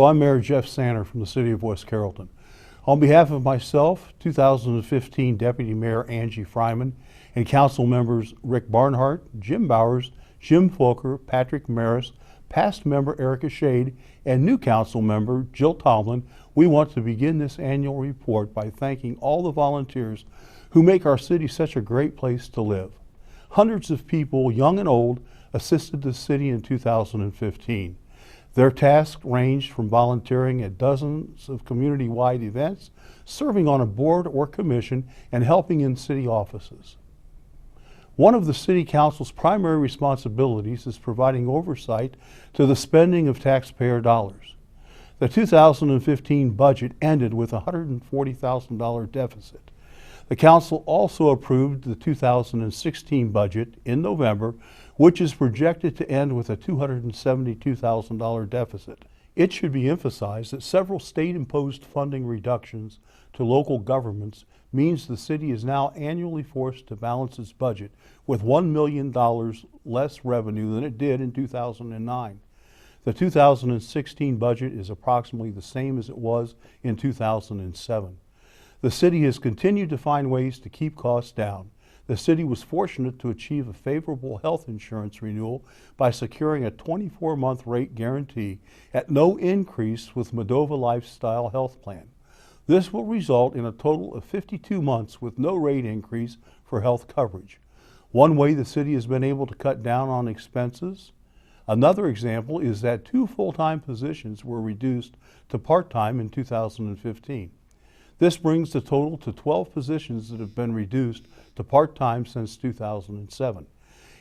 Hello, I'm Mayor Jeff Sanner from the City of West Carrollton. On behalf of myself, 2015 Deputy Mayor Angie Fryman, and Council members Rick Barnhart, Jim Bowers, Jim Folker, Patrick Maris, past member Erica Shade, and new council member Jill Tomlin, we want to begin this annual report by thanking all the volunteers who make our city such a great place to live. Hundreds of people, young and old, assisted the city in 2015. Their tasks ranged from volunteering at dozens of community-wide events, serving on a board or commission, and helping in city offices. One of the City Council's primary responsibilities is providing oversight to the spending of taxpayer dollars. The 2015 budget ended with a $140,000 deficit. The Council also approved the 2016 budget in November, which is projected to end with a $272,000 deficit. It should be emphasized that several state-imposed funding reductions to local governments means the city is now annually forced to balance its budget with $1 million less revenue than it did in 2009. The 2016 budget is approximately the same as it was in 2007. The city has continued to find ways to keep costs down. The city was fortunate to achieve a favorable health insurance renewal by securing a 24-month rate guarantee at no increase with Moldova Lifestyle Health Plan. This will result in a total of 52 months with no rate increase for health coverage. One way the city has been able to cut down on expenses. Another example is that 2 full-time positions were reduced to part-time in 2015. This brings the total to 12 positions that have been reduced to part-time since 2007.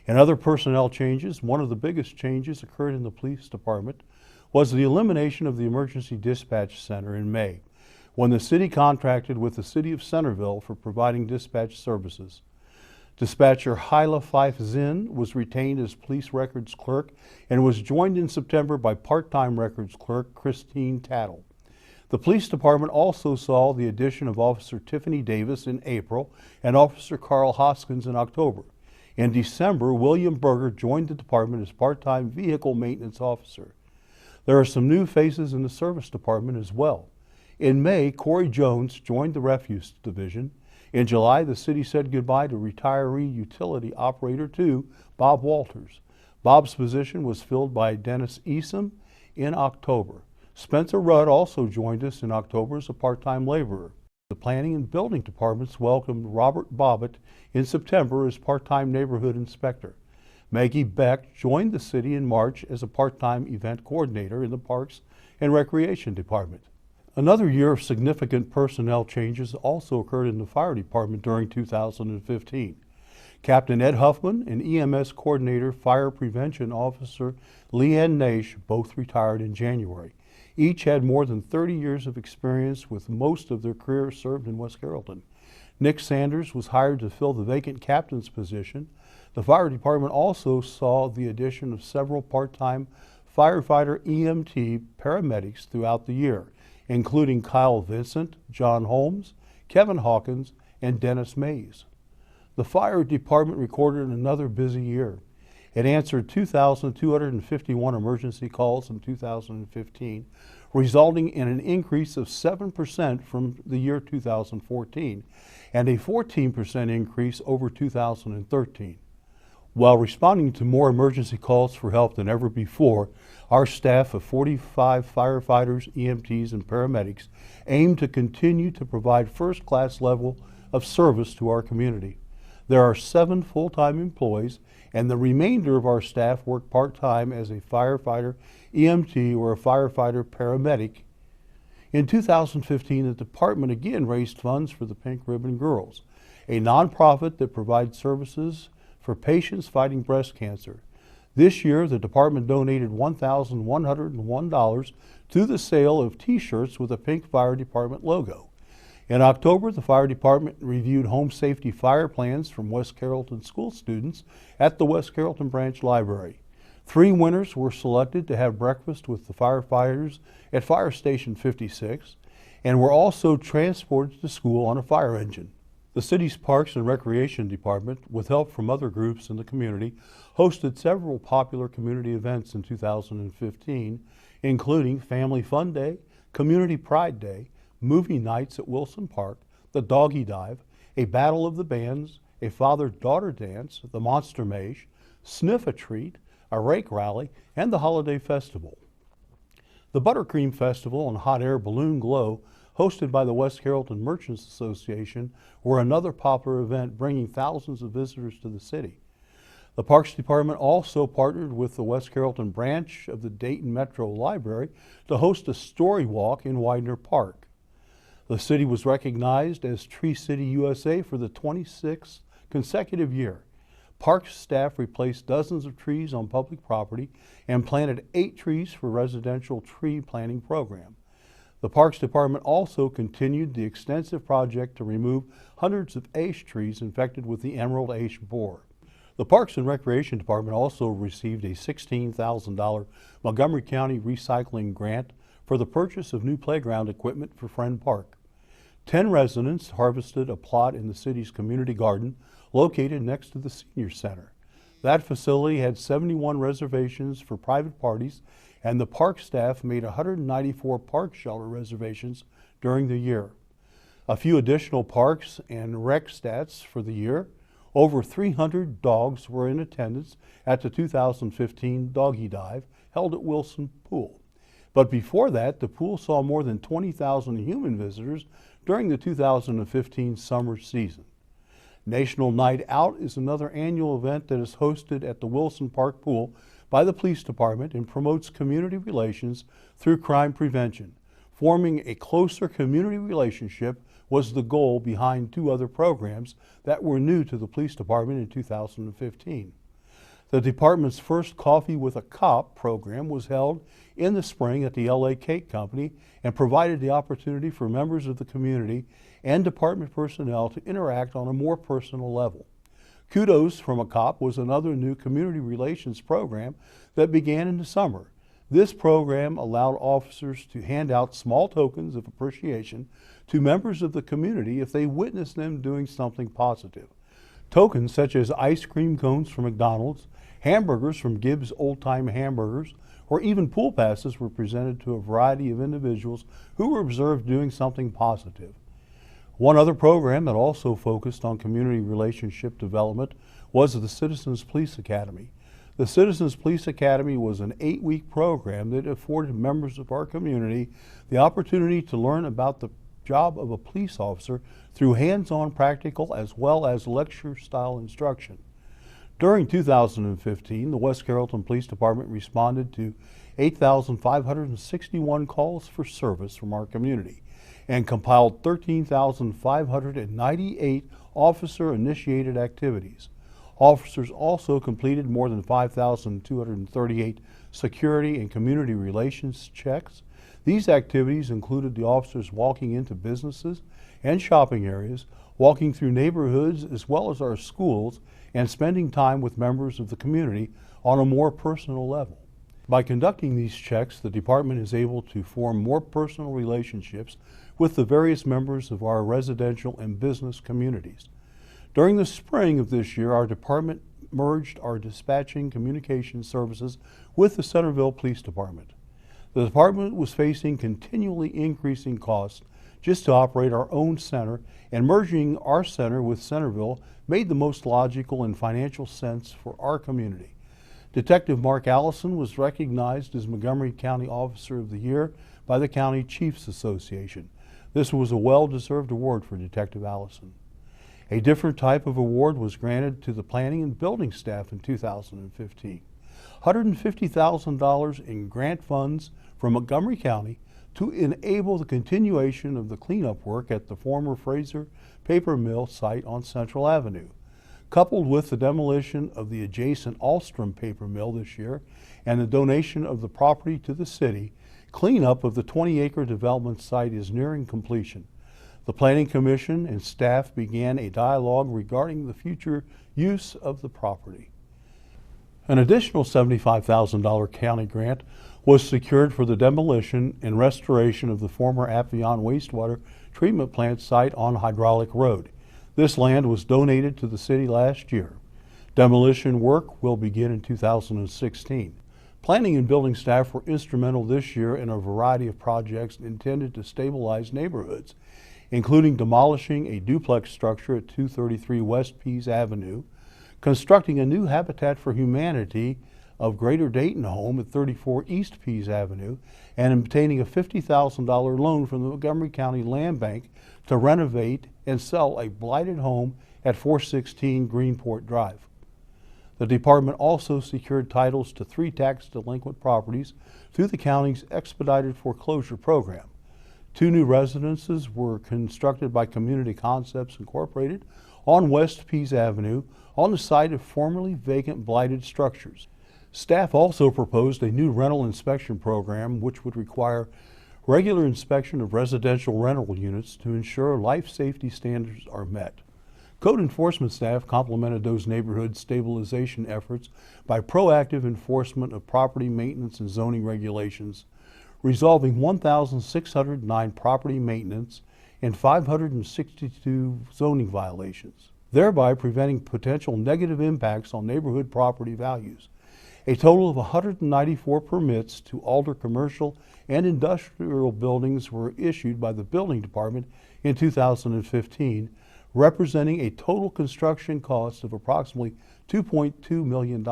In other personnel changes, one of the biggest changes occurred in the police department was the elimination of the emergency dispatch center in May, when the city contracted with the city of Centerville for providing dispatch services. Dispatcher Hyla Fife Zinn was retained as police records clerk and was joined in September by part-time records clerk Christine Tattle. The police department also saw the addition of Officer Tiffany Davis in April and Officer Carl Hoskins in October. In December, William Berger joined the department as part-time vehicle maintenance officer. There are some new faces in the service department as well. In May, Corey Jones joined the refuse division. In July, the city said goodbye to retiree utility operator 2, Bob Walters. Bob's position was filled by Dennis Easom in October. Spencer Rudd also joined us in October as a part-time laborer. The planning and building departments welcomed Robert Bobbitt in September as part-time neighborhood inspector. Maggie Beck joined the city in March as a part-time event coordinator in the Parks and Recreation Department. Another year of significant personnel changes also occurred in the fire department during 2015. Captain Ed Huffman and EMS coordinator Fire Prevention Officer Leanne Nash both retired in January. Each had more than 30 years of experience, with most of their career served in West Carrollton. Nick Sanders was hired to fill the vacant captain's position. The fire department also saw the addition of several part-time firefighter EMT paramedics throughout the year, including Kyle Vincent, John Holmes, Kevin Hawkins, and Dennis Mays. The fire department recorded another busy year. It answered 2,251 emergency calls in 2015, resulting in an increase of 7% from the year 2014 and a 14% increase over 2013. While responding to more emergency calls for help than ever before, our staff of 45 firefighters, EMTs, and paramedics aim to continue to provide first-class level of service to our community. There are 7 full-time employees, and the remainder of our staff work part-time as a firefighter, EMT, or a firefighter paramedic. In 2015, the department again raised funds for the Pink Ribbon Girls, a nonprofit that provides services for patients fighting breast cancer. This year, the department donated $1,101 to the sale of T-shirts with a Pink Fire Department logo. In October, the fire department reviewed home safety fire plans from West Carrollton school students at the West Carrollton Branch Library. 3 winners were selected to have breakfast with the firefighters at Fire Station 56 and were also transported to school on a fire engine. The city's Parks and Recreation Department, with help from other groups in the community, hosted several popular community events in 2015, including Family Fun Day, Community Pride Day, movie nights at Wilson Park, the Doggy Dive, a Battle of the Bands, a father-daughter dance, the Monster Mash, Sniff a Treat, a rake rally, and the Holiday Festival. The Buttercream Festival and Hot Air Balloon Glow, hosted by the West Carrollton Merchants Association, were another popular event bringing thousands of visitors to the city. The Parks Department also partnered with the West Carrollton branch of the Dayton Metro Library to host a story walk in Widener Park. The city was recognized as Tree City USA for the 26th consecutive year. Parks staff replaced dozens of trees on public property and planted 8 trees for residential tree planting program. The Parks Department also continued the extensive project to remove hundreds of ash trees infected with the emerald ash borer. The Parks and Recreation Department also received a $16,000 Montgomery County recycling grant for the purchase of new playground equipment for Friend Park. 10 residents harvested a plot in the city's community garden located next to the senior center. That facility had 71 reservations for private parties, and the park staff made 194 park shelter reservations during the year. A few additional parks and rec stats for the year: over 300 dogs were in attendance at the 2015 Doggy Dive held at Wilson Pool. But before that, the pool saw more than 20,000 human visitors during the 2015 summer season. National Night Out is another annual event that is hosted at the Wilson Park Pool by the Police Department and promotes community relations through crime prevention. Forming a closer community relationship was the goal behind 2 other programs that were new to the Police Department in 2015. The department's first Coffee with a Cop program was held in the spring at the LA Cake Company and provided the opportunity for members of the community and department personnel to interact on a more personal level. Kudos from a Cop was another new community relations program that began in the summer. This program allowed officers to hand out small tokens of appreciation to members of the community if they witnessed them doing something positive. Tokens such as ice cream cones from McDonald's, hamburgers from Gibbs Old Time Hamburgers, or even pool passes were presented to a variety of individuals who were observed doing something positive. One other program that also focused on community relationship development was the Citizens Police Academy. The Citizens Police Academy was an 8-week program that afforded members of our community the opportunity to learn about the job of a police officer through hands-on practical as well as lecture-style instruction. During 2015, the West Carrollton Police Department responded to 8,561 calls for service from our community and compiled 13,598 officer-initiated activities. Officers also completed more than 5,238 security and community relations checks. These activities included the officers walking into businesses and shopping areas, walking through neighborhoods as well as our schools, and spending time with members of the community on a more personal level. By conducting these checks, the department is able to form more personal relationships with the various members of our residential and business communities. During the spring of this year, our department merged our dispatching communication services with the Centerville Police Department. The department was facing continually increasing costs just to operate our own center, and merging our center with Centerville made the most logical and financial sense for our community. Detective Mark Allison was recognized as Montgomery County Officer of the Year by the County Chiefs Association. This was a well-deserved award for Detective Allison. A different type of award was granted to the planning and building staff in 2015. $150,000 in grant funds from Montgomery County to enable the continuation of the cleanup work at the former Fraser Paper Mill site on Central Avenue. Coupled with the demolition of the adjacent Alstrom Paper Mill this year and the donation of the property to the city, cleanup of the 20-acre development site is nearing completion. The Planning Commission and staff began a dialogue regarding the future use of the property. An additional $75,000 county grant was secured for the demolition and restoration of the former Appian wastewater treatment plant site on Hydraulic Road. This land was donated to the city last year. Demolition work will begin in 2016. Planning and building staff were instrumental this year in a variety of projects intended to stabilize neighborhoods, including demolishing a duplex structure at 233 West Pease Avenue, constructing a new Habitat for Humanity of Greater Dayton home at 34 East Pease Avenue, and obtaining a $50,000 loan from the Montgomery County Land Bank to renovate and sell a blighted home at 416 Greenport Drive. The department also secured titles to 3 tax delinquent properties through the county's expedited foreclosure program. 2 new residences were constructed by Community Concepts Incorporated on West Pease Avenue on the site of formerly vacant blighted structures. Staff also proposed a new rental inspection program which would require regular inspection of residential rental units to ensure life safety standards are met. Code enforcement staff complemented those neighborhood stabilization efforts by proactive enforcement of property maintenance and zoning regulations, resolving 1,609 property maintenance and 562 zoning violations, thereby preventing potential negative impacts on neighborhood property values. A total of 194 permits to alter commercial and industrial buildings were issued by the building department in 2015, representing a total construction cost of approximately $2.2 million.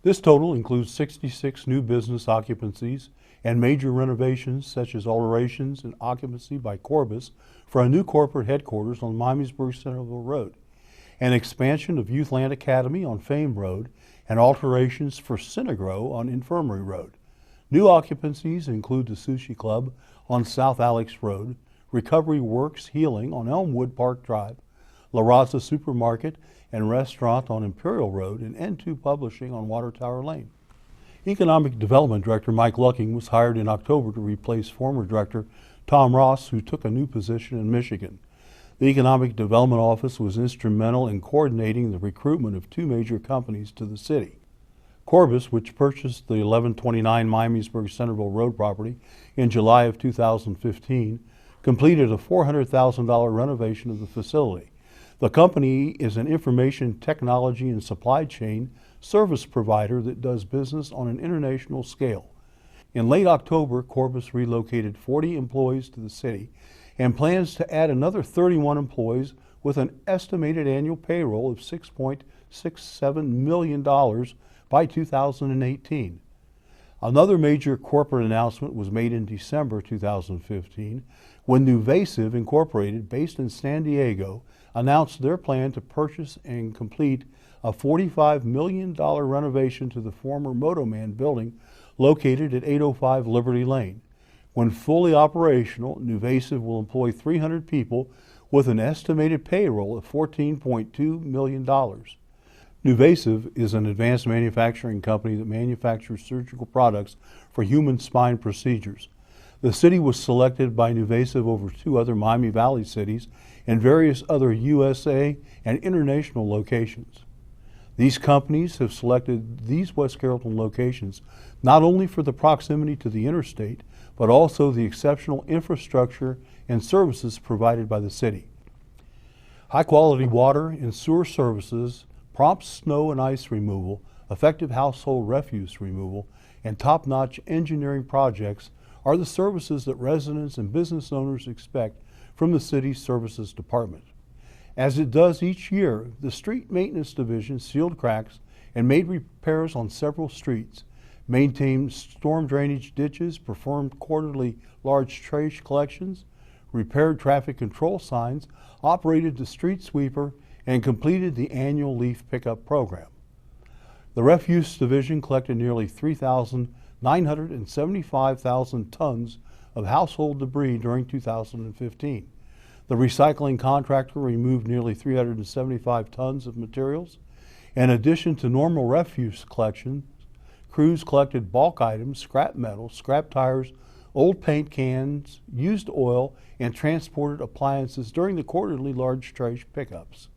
This total includes 66 new business occupancies and major renovations such as alterations and occupancy by Corbis for a new corporate headquarters on Miamisburg Centerville Road, an expansion of Youthland Academy on Fame Road, and alterations for Synagro on Infirmary Road. New occupancies include the Sushi Club on South Alex Road, Recovery Works Healing on Elmwood Park Drive, La Raza Supermarket and Restaurant on Imperial Road, and N2 Publishing on Water Tower Lane. Economic Development Director Mike Lucking was hired in October to replace former Director Tom Ross, who took a new position in Michigan. The Economic Development Office was instrumental in coordinating the recruitment of 2 major companies to the city. Corbis, which purchased the 1129 Miamisburg Centerville Road property in July of 2015, completed a $400,000 renovation of the facility. The company is an information technology and supply chain service provider that does business on an international scale. In late October, Corbis relocated 40 employees to the city and plans to add another 31 employees with an estimated annual payroll of $6.67 million by 2018. Another major corporate announcement was made in December 2015 when Nuvasiv Incorporated, based in San Diego, announced their plan to purchase and complete a $45 million renovation to the former Motoman building located at 805 Liberty Lane. When fully operational, Nuvasiv will employ 300 people with an estimated payroll of $14.2 million. Nuvasiv is an advanced manufacturing company that manufactures surgical products for human spine procedures. The city was selected by Nuvasiv over 2 other Miami Valley cities and various other USA and international locations. These companies have selected these West Carrollton locations not only for the proximity to the interstate, but also the exceptional infrastructure and services provided by the city. High-quality water and sewer services, prompt snow and ice removal, effective household refuse removal, and top-notch engineering projects are the services that residents and business owners expect from the city's services department. As it does each year, the Street Maintenance Division sealed cracks and made repairs on several streets, maintained storm drainage ditches, performed quarterly large trash collections, repaired traffic control signs, operated the street sweeper, and completed the annual leaf pickup program. The Refuse Division collected nearly 3,975,000 tons of household debris during 2015. The recycling contractor removed nearly 375 tons of materials. In addition to normal refuse collection, crews collected bulk items, scrap metal, scrap tires, old paint cans, used oil, and transported appliances during the quarterly large trash pickups.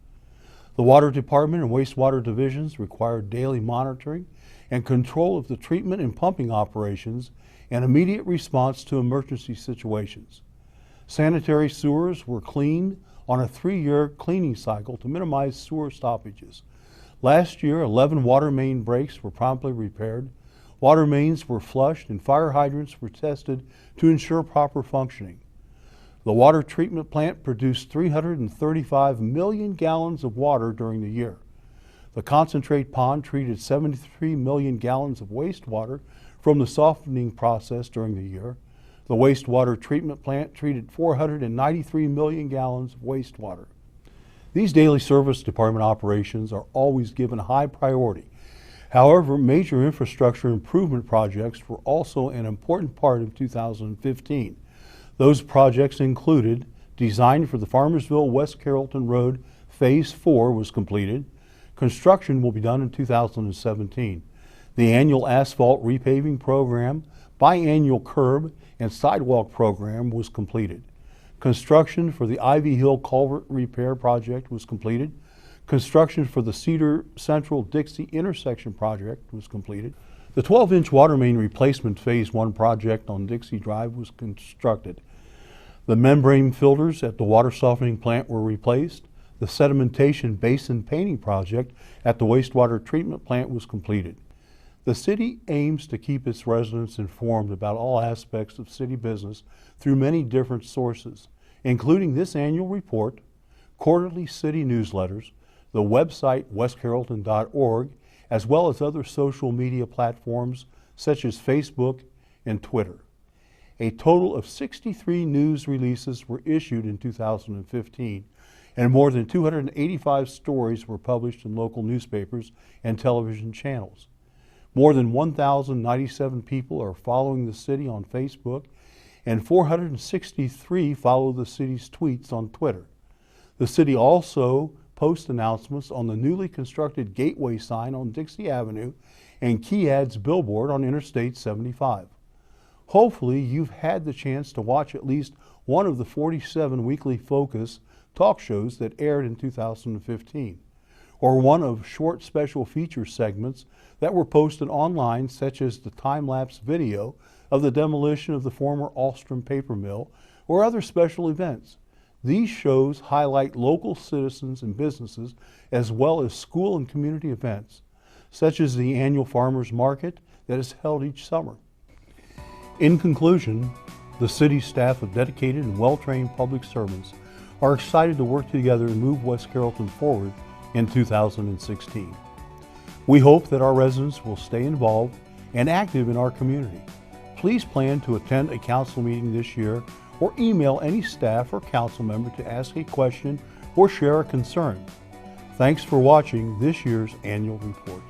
The Water Department and Wastewater Divisions required daily monitoring and control of the treatment and pumping operations and immediate response to emergency situations. Sanitary sewers were cleaned on a 3-year cleaning cycle to minimize sewer stoppages. Last year, 11 water main breaks were promptly repaired. Water mains were flushed and fire hydrants were tested to ensure proper functioning. The water treatment plant produced 335 million gallons of water during the year. The concentrate pond treated 73 million gallons of wastewater from the softening process during the year. The wastewater treatment plant treated 493 million gallons of wastewater. These daily service department operations are always given high priority. However, major infrastructure improvement projects were also an important part of 2015. Those projects included design for the Farmersville West Carrollton Road Phase 4 was completed. Construction will be done in 2017. The annual asphalt repaving program, biannual curb and sidewalk program was completed. Construction for the Ivy Hill Culvert Repair Project was completed. Construction for the Cedar Central Dixie Intersection Project was completed. The 12-inch water main replacement Phase 1 project on Dixie Drive was constructed. The membrane filters at the water softening plant were replaced. The sedimentation basin painting project at the wastewater treatment plant was completed. The city aims to keep its residents informed about all aspects of city business through many different sources, including this annual report, quarterly city newsletters, the website westcarrollton.org, as well as other social media platforms such as Facebook and Twitter. A total of 63 news releases were issued in 2015, and more than 285 stories were published in local newspapers and television channels. More than 1,097 people are following the city on Facebook, and 463 follow the city's tweets on Twitter. The city also posts announcements on the newly constructed Gateway sign on Dixie Avenue and Kead's billboard on Interstate 75. Hopefully, you've had the chance to watch at least one of the 47 weekly Focus talk shows that aired in 2015, or one of short special feature segments that were posted online, such as the time-lapse video of the demolition of the former Alstrom paper mill, or other special events. These shows highlight local citizens and businesses, as well as school and community events, such as the annual farmers market that is held each summer. In conclusion, the city staff of dedicated and well-trained public servants are excited to work together and move West Carrollton forward in 2016. We hope that our residents will stay involved and active in our community. Please plan to attend a council meeting this year or email any staff or council member to ask a question or share a concern. Thanks for watching this year's annual report.